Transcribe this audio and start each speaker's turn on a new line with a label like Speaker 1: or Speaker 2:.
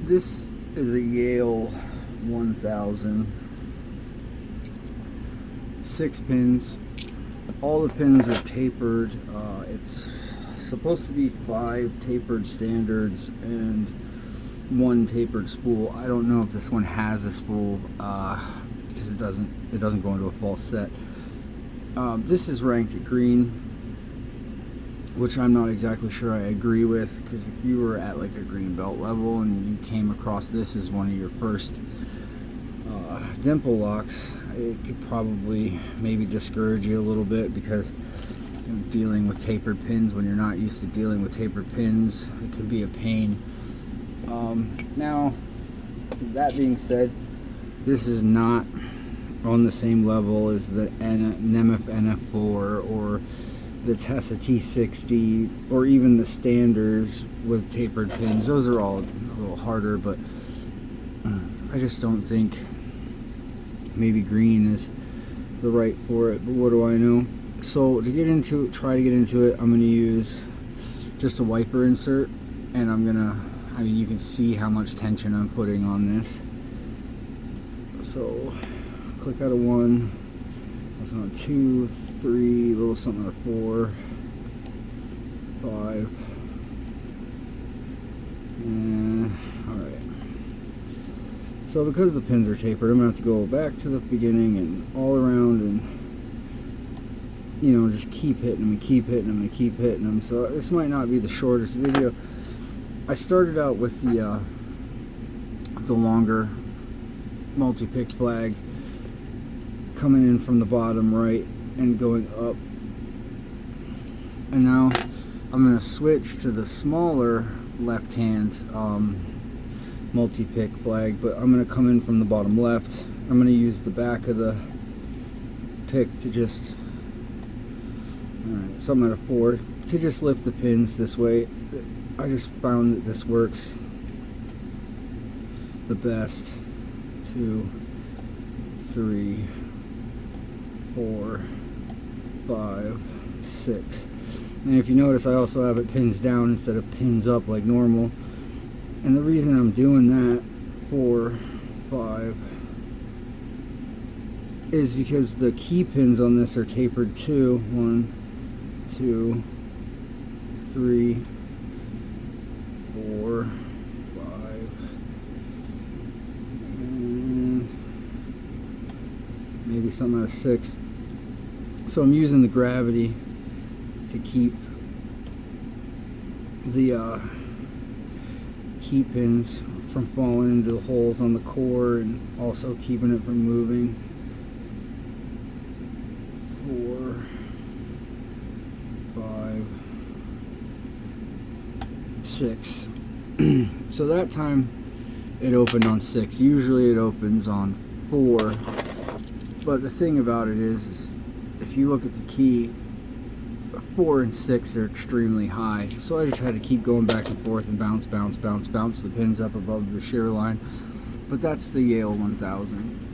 Speaker 1: This is a Yale 1000, 6 pins. All the pins are tapered. It's supposed to be 5 tapered standards and 1 tapered spool. I don't know if this one has a spool because it doesn't go into a false set. This is ranked at green, which I'm not exactly sure I agree with, because if you were at like a green belt level and you came across this as one of your first dimple locks, it could probably maybe discourage you a little bit, because dealing with tapered pins when you're not used to dealing with tapered pins, it can be a pain. Now, that being said, this is not on the same level as the Nemeth NF4 or the Tessa T60 or even the standards with tapered pins. Those are all a little harder, but I just don't think maybe green is the right for it, but what do I know? So to try to get into it, I'm going to use just a wiper insert, and I mean, you can see how much tension I'm putting on this. So click out of 1, that's on 2, 3, little something out of 4, 5, and alright. So because the pins are tapered, I'm going to have to go back to the beginning and all around and, you know, just keep hitting them and keep hitting them and keep hitting them. So this might not be the shortest video. I started out with the longer multi-pick flag coming in from the bottom right and going up, and now I'm going to switch to the smaller left hand multi-pick flag, but I'm going to come in from the bottom left. I'm going to use the back of the pick to just something out of 4 to just lift the pins this way. I just found that this works the best. 2, 3, 4, 5, 6. And if you notice, I also have it pins down instead of pins up like normal. And the reason I'm doing that, 4, 5, is because the key pins on this are tapered too. 1, 2, 3, 4, 5, and maybe something out of 6. So I'm using the gravity to keep the key pins from falling into the holes on the core, and also keeping it from moving. 4, 5, 6. So that time it opened on 6. Usually it opens on 4. But the thing about it is if you look at the key, 4 and 6 are extremely high. So I just had to keep going back and forth and bounce the pins up above the shear line. But that's the Yale 1000.